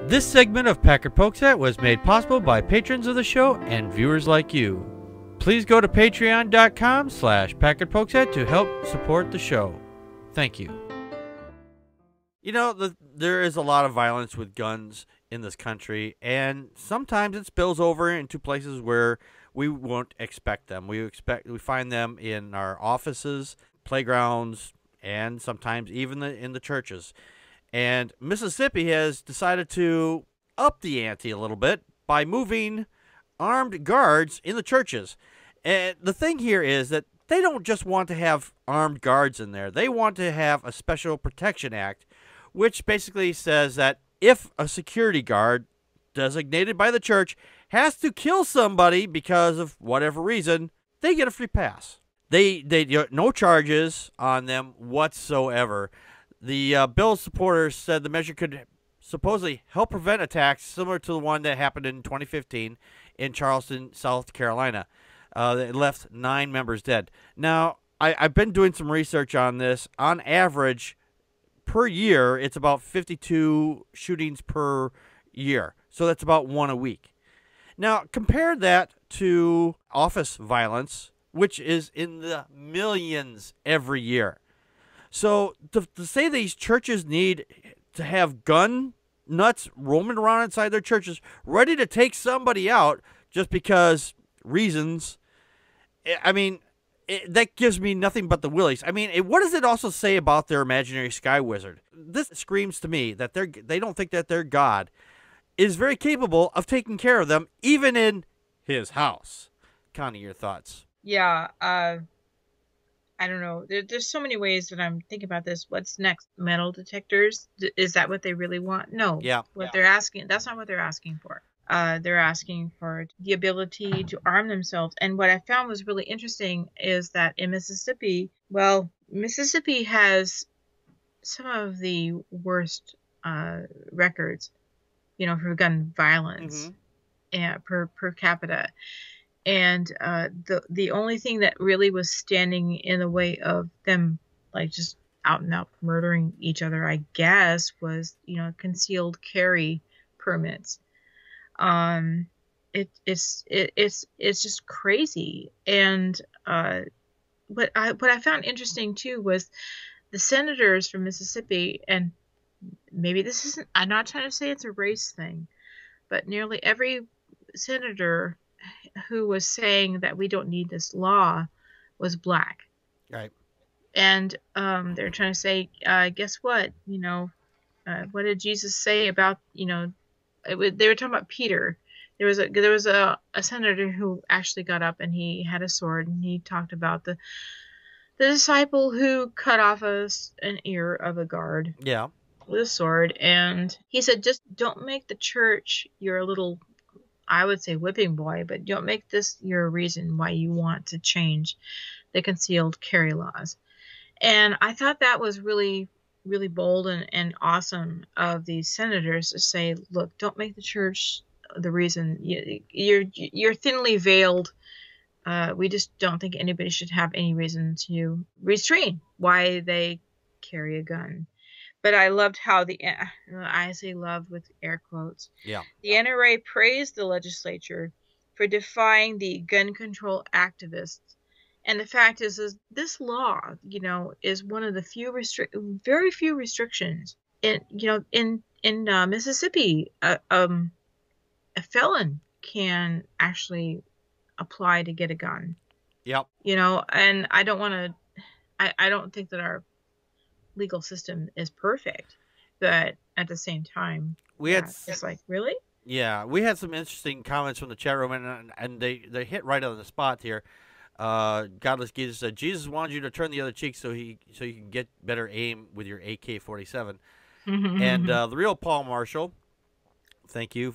This segment of Packard Pokesat was made possible by patrons of the show and viewers like you. Please go to patreon.com/PackardPokesat to help support the show. Thank you. You know, there is a lot of violence with guns in this country, and sometimes it spills over into places where we won't expect them. We find them in our offices, playgrounds, and sometimes even in the churches. And Mississippi has decided to up the ante a little bit by moving armed guards in the churches. And the thing here is that they don't just want to have armed guards in there. They want to have a Special Protection Act, which basically says that if a security guard designated by the church has to kill somebody because of whatever reason, they get a free pass. They no charges on them whatsoever. The bill's supporters said the measure could supposedly help prevent attacks similar to the one that happened in 2015 in Charleston, South Carolina. That left 9 members dead. Now, I've been doing some research on this. On average, per year, it's about 52 shootings per year. So that's about 1 a week. Now, compare that to office violence, which is in the millions every year. So to say these churches need to have gun nuts roaming around inside their churches, ready to take somebody out just because reasons, I mean, that gives me nothing but the willies. I mean, what does it also say about their imaginary sky wizard? This screams to me that they don't think that their God is very capable of taking care of them, even in his house. Connie, your thoughts? Yeah, I don't know. There's so many ways that I'm thinking about this. What's next? Metal detectors? Is that what they really want? No. Yeah. They're asking, that's not what they're asking for. They're asking for the ability to arm themselves. And what I found was really interesting is that in Mississippi, Mississippi has some of the worst records, for gun violence per capita. And the only thing that really was standing in the way of them, like, just out and out murdering each other, I guess, was, concealed carry permits. It's just crazy. And what I found interesting too was the senators from Mississippi, and maybe this isn't, I'm not trying to say it's a race thing, but nearly every senator who was saying that we don't need this law was black. Right. And they're trying to say, guess what? What did Jesus say about, they were talking about Peter. There was a senator who actually got up and he had a sword, and he talked about the disciple who cut off an ear of a guard. Yeah. With a sword. And he said, just don't make the church your little, I would say, whipping boy, but don't make this your reason why you want to change the concealed carry laws. And I thought that was really, really bold and awesome of these senators to say, look, don't make the church the reason. You're thinly veiled. We just don't think anybody should have any reason to restrain why they carry a gun. But I loved how I say love with air quotes. Yeah. The NRA praised the legislature for defying the gun control activists. And the fact is this law, is one of the very few restrictions in Mississippi. A felon can actually apply to get a gun. Yep. And I don't think that our legal system is perfect, but at the same time, it's like, really? Yeah, we had some interesting comments from the chat room, and they hit right on the spot here. Godless Jesus said Jesus wanted you to turn the other cheek so you can get better aim with your AK-47. And the real Paul Marshall, thank you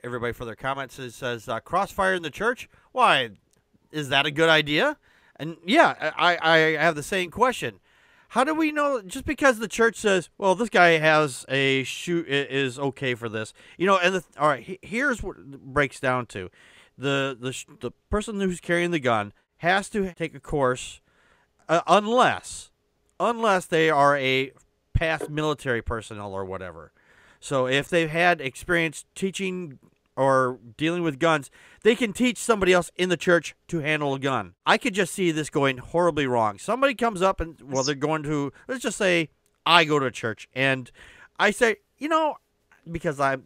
everybody for their comments. It says crossfire in the church. Why is that a good idea? And yeah, I have the same question. How do we know just because the church says, well, this guy has a shoot is okay for this, all right, here's what it breaks down to. The person who's carrying the gun has to take a course unless they are a past military personnel or whatever. So if they've had experience teaching or dealing with guns, they can teach somebody else in the church to handle a gun. I could just see this going horribly wrong. Somebody comes up and, well, they're going to, let's just say I go to a church and I say, because I'm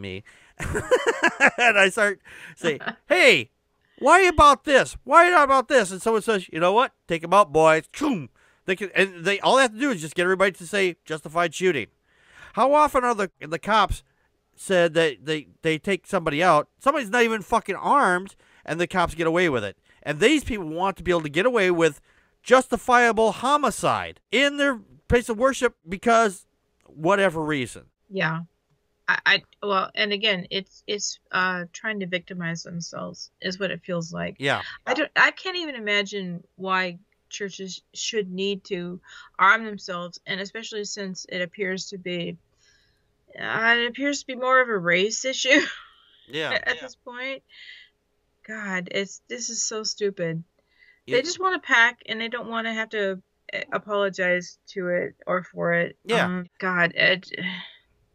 me, and I start say, hey, why about this? Why not about this? And someone says, you know what? Take them out, boys. Choom. They all they have to do is just get everybody to say justified shooting. How often are the cops said that they take somebody out? Somebody's not even fucking armed, and the cops get away with it. And these people want to be able to get away with justifiable homicide in their place of worship because whatever reason. Yeah. Well, and again, it's trying to victimize themselves is what it feels like. Yeah. I can't even imagine why churches should need to arm themselves, and especially since it appears to be more of a race issue. Yeah. at this point. God, this is so stupid. They just want to pack, and they don't want to have to apologize to it or for it. Yeah. God,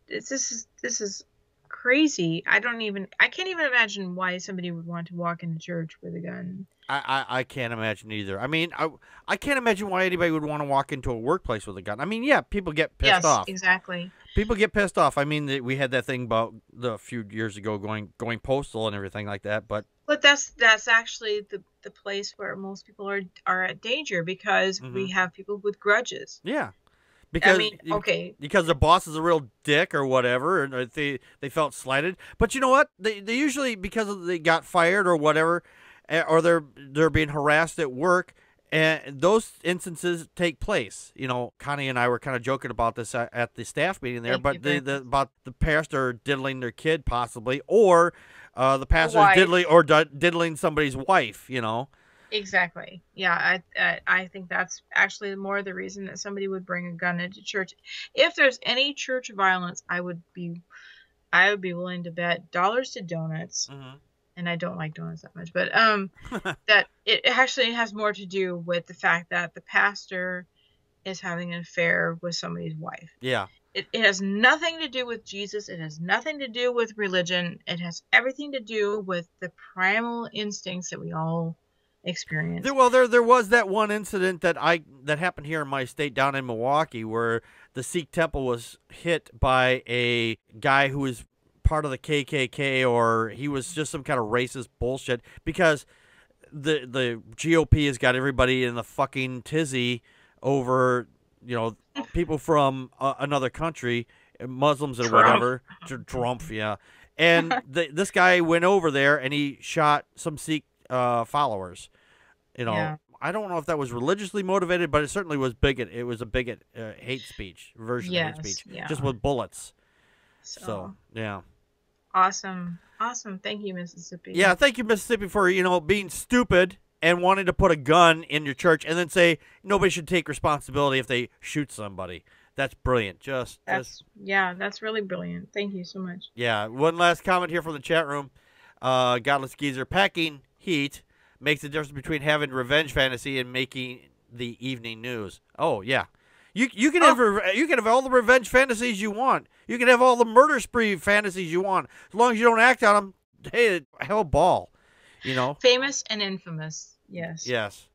this is crazy. I can't even imagine why somebody would want to walk into church with a gun. I can't imagine either. I mean, I can't imagine why anybody would want to walk into a workplace with a gun. I mean, yeah, people get pissed off. Yes, exactly. People get pissed off. I mean, we had that thing about a few years ago going postal and everything like that. But that's actually the place where most people are at danger because we have people with grudges. Yeah. Because, I mean, okay. Because the boss is a real dick or whatever, and they felt slighted. But you know what? They usually, because they got fired or whatever, or they're being harassed at work, and those instances take place. Connie and I were kind of joking about this at the staff meeting there, about the pastor diddling their kid possibly, or the pastor diddling somebody's wife. Exactly. Yeah, I think that's actually more the reason that somebody would bring a gun into church. If there's any church violence, I would be willing to bet dollars to donuts. Mm-hmm. And I don't like donuts that much, but that it actually has more to do with the fact that the pastor is having an affair with somebody's wife. Yeah. It has nothing to do with Jesus. It has nothing to do with religion. It has everything to do with the primal instincts that we all experience. Well, there was that one incident that happened here in my state down in Milwaukee where the Sikh temple was hit by a guy who was part of the KKK, or he was just some kind of racist bullshit, because the GOP has got everybody in the fucking tizzy over people from another country, Muslims or whatever. Trump, yeah. And this guy went over there and he shot some Sikh followers. Yeah. I don't know if that was religiously motivated, but it certainly was bigot. It was a bigot hate speech version of hate speech, just with bullets. So yeah. Awesome. Thank you, Mississippi. Yeah, thank you, Mississippi, for being stupid and wanting to put a gun in your church and then say nobody should take responsibility if they shoot somebody. That's brilliant. That's really brilliant. Thank you so much. Yeah. One last comment here from the chat room. Godless Geezer, packing heat makes the difference between having revenge fantasy and making the evening news. Oh yeah, you can have all the revenge fantasies you want. You can have all the murder spree fantasies you want, as long as you don't act on them. Hey, hell ball, Famous and infamous. Yes. Yes.